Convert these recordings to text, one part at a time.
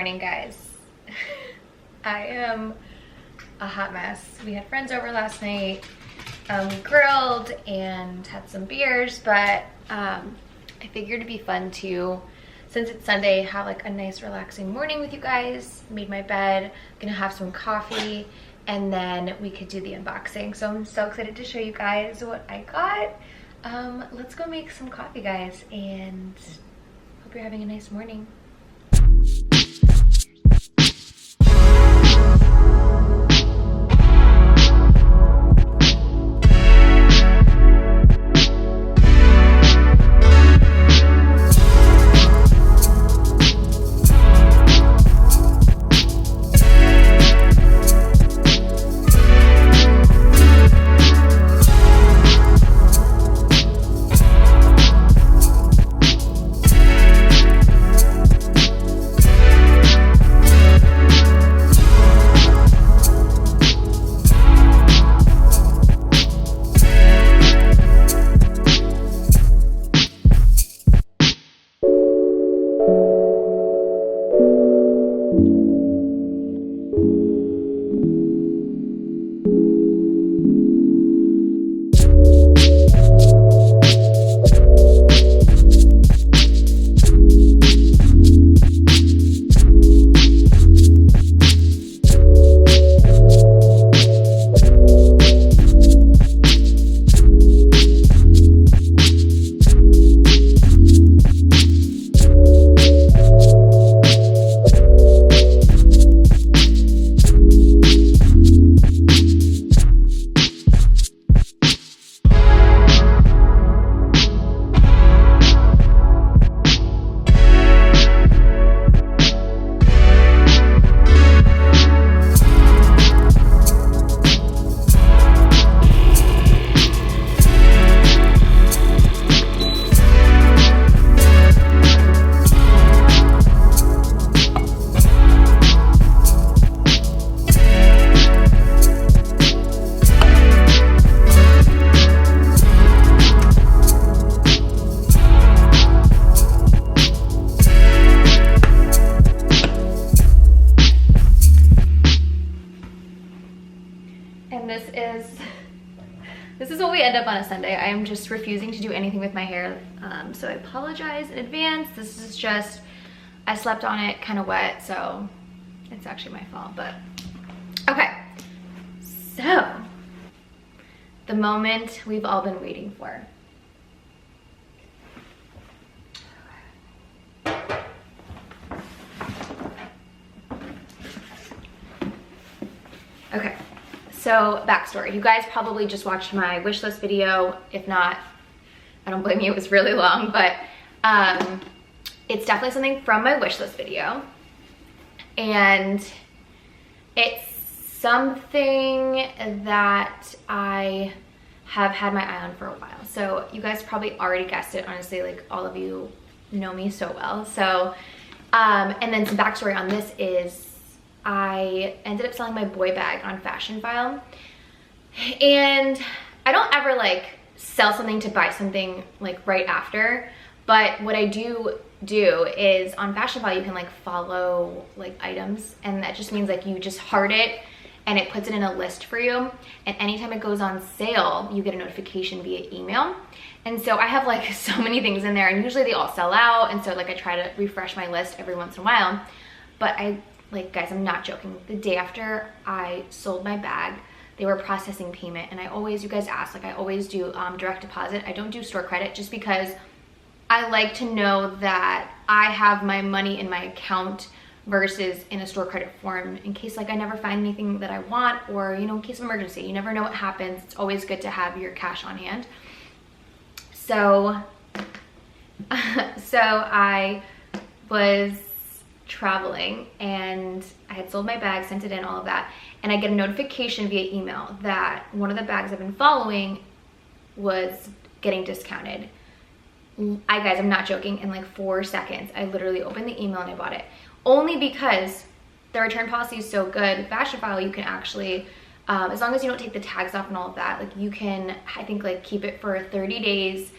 morning, guys. I am a hot mess. We had friends over last night. We grilled and had some beers, but I figured it'd be fun to, since it's Sunday, have like a nice relaxing morning with you guys. Made my bed, gonna have some coffee, and then we could do the unboxing. So I'm so excited to show you guys what I got. Let's go make some coffee, guys, and hope you're having a nice morning. And this is what we end up on a Sunday. I am just refusing to do anything with my hair, so I apologize in advance. This is just, I slept on it kind of wet, so it's actually my fault, but okay. So, the moment we've all been waiting for. Okay. So, backstory. You guys probably just watched my wish list video. If not, I don't blame you, it was really long, but it's definitely something from my wish list video. And it's something that I have had my eye on for a while. So you guys probably already guessed it, honestly, like all of you know me so well. So, and then some backstory on this is I ended up selling my boy bag on Fashionphile, and I don't ever like sell something to buy something like right after, but what I do is on Fashionphile you can like follow like items, and that just means like you just heart it and it puts it in a list for you, and anytime it goes on sale you get a notification via email. And so I have like so many things in there, and usually they all sell out, and so like I try to refresh my list every once in a while. But like, guys, I'm not joking. The day after I sold my bag, they were processing payment, and I always, you guys ask, like I always do direct deposit. I don't do store credit just because I like to know that I have my money in my account versus in a store credit form in case like I never find anything that I want, or you know, in case of emergency. You never know what happens. It's always good to have your cash on hand. So I was traveling and I had sold my bag, sent it in, all of that, and I get a notification via email that one of the bags I've been following was getting discounted. Guys, I'm not joking, in like 4 seconds I literally opened the email and I bought it, only because the return policy is so good. Fashionphile, you can actually as long as you don't take the tags off and all of that, like you can, I think, like keep it for 30 days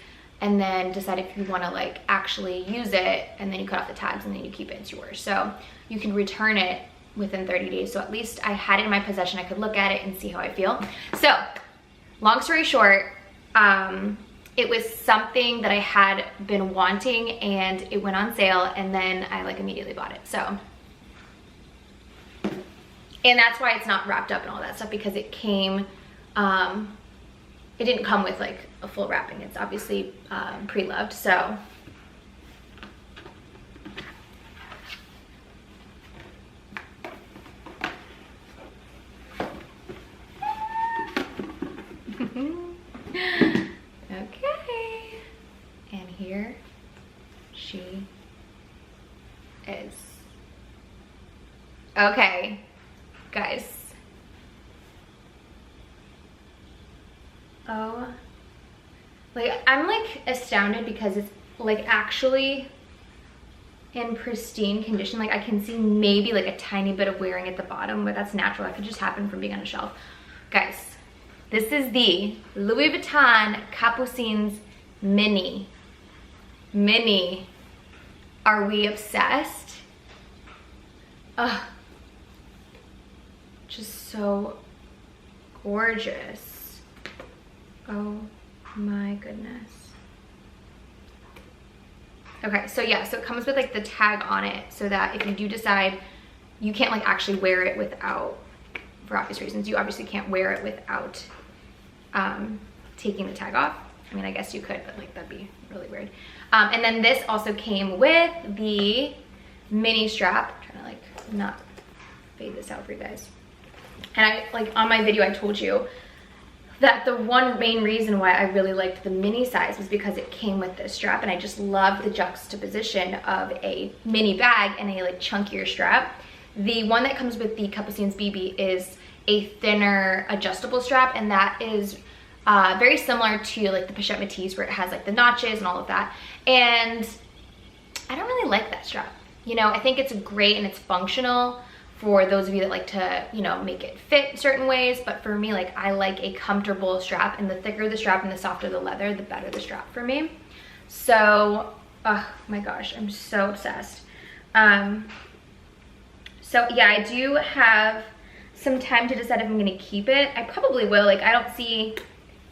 and then decide if you want to like actually use it, and then you cut off the tags and then you keep it, it's yours. So you can return it within 30 days. So at least I had it in my possession. I could look at it and see how I feel. So long story short, it was something that I had been wanting and it went on sale, and then I like immediately bought it. So, and that's why it's not wrapped up and all that stuff, because it came, it didn't come with like a full wrapping. It's obviously pre-loved. So okay, and here she is. Okay, guys. Oh, like I'm like astounded because it's like actually in pristine condition. Like I can see maybe like a tiny bit of wearing at the bottom, but that's natural. That could just happen from being on a shelf. Guys, this is the Louis Vuitton Capucines Mini. Mini. Are we obsessed? Ugh. Just so gorgeous. Oh my goodness. Okay, so yeah, so it comes with like the tag on it, so that if you do decide, you can't like actually wear it without, for obvious reasons, you obviously can't wear it without taking the tag off. I mean, I guess you could, but like that'd be really weird. And then this also came with the mini strap. I'm trying to like not fade this out for you guys. And I like on my video I told you that the one main reason why I really liked the mini size was because it came with this strap, and I just love the juxtaposition of a mini bag and a like chunkier strap. The one that comes with the Capucines BB is a thinner adjustable strap, and that is very similar to like the Pochette Métis, where it has like the notches and all of that. And I don't really like that strap. You know, I think it's great and it's functional for those of you that like to, you know, make it fit certain ways. But for me, like I like a comfortable strap, and the thicker the strap and the softer the leather, the better the strap for me. So, oh my gosh, I'm so obsessed. So yeah, I do have some time to decide if I'm gonna keep it. I probably will. Like I don't see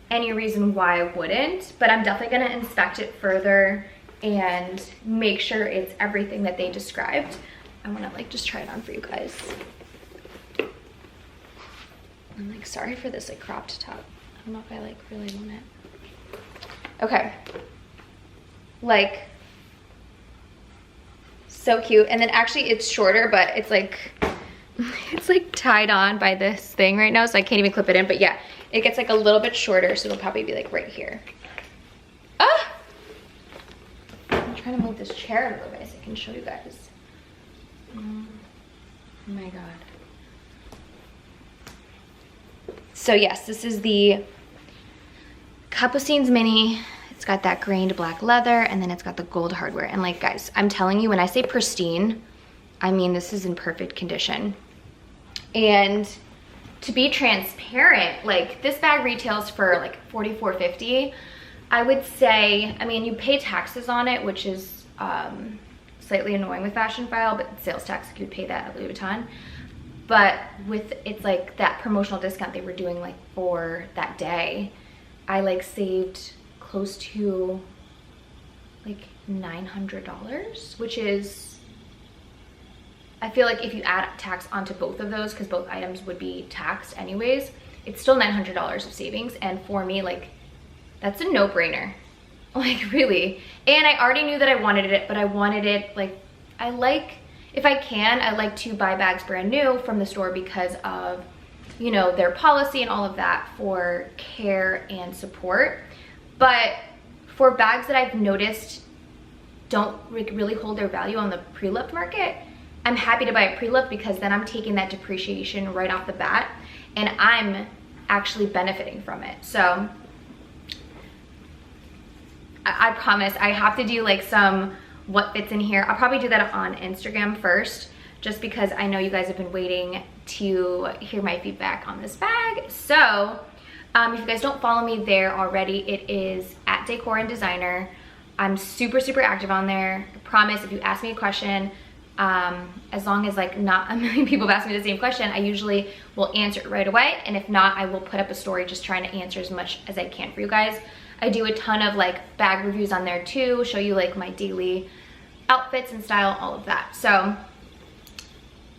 any reason why I wouldn't, but I'm definitely gonna inspect it further and make sure it's everything that they described. I wanna like just try it on for you guys. I'm like, sorry for this like cropped top. I don't know if I like really want it. Okay. Like, so cute. And then actually it's shorter, but it's like tied on by this thing right now, so I can't even clip it in. But yeah, it gets like a little bit shorter, so it'll probably be like right here. Ah! I'm trying to move this chair a little bit so I can show you guys. Oh my god. So yes, this is the Capucines Mini. It's got that grained black leather, and then it's got the gold hardware. And like guys, I'm telling you, when I say pristine, I mean this is in perfect condition. And to be transparent, like this bag retails for like $44.50. I would say, I mean, you pay taxes on it, which is slightly annoying with Fashionphile, but sales tax, you would pay that at Louis Vuitton. But with, it's like that promotional discount they were doing like for that day, I like saved close to like $900, which is, I feel like if you add tax onto both of those, because both items would be taxed anyways, it's still $900 of savings. And for me, like, that's a no-brainer. Like, really. And I already knew that I wanted it, but I wanted it, like, I like, if I can, I like to buy bags brand new from the store because of, you know, their policy and all of that for care and support. But for bags that I've noticed don't really hold their value on the pre-loved market, I'm happy to buy a pre-loved, because then I'm taking that depreciation right off the bat and I'm actually benefiting from it. So I promise I have to do like some what fits in here. I'll probably do that on Instagram first, just because I know you guys have been waiting to hear my feedback on this bag. So if you guys don't follow me there already, it is at @decor and designer. I'm super, super active on there. I promise if you ask me a question, as long as like not a million people have asked me the same question, I usually will answer it right away. And if not, I will put up a story just trying to answer as much as I can for you guys. I do a ton of like bag reviews on there too, show you like my daily outfits and style, all of that. So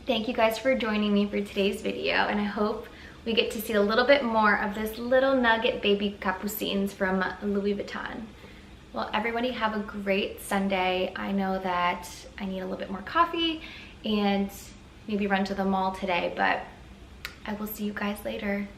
thank you guys for joining me for today's video, and I hope we get to see a little bit more of this little nugget baby Capucines from Louis Vuitton. Well, everybody have a great Sunday. I know that I need a little bit more coffee and maybe run to the mall today, but I will see you guys later.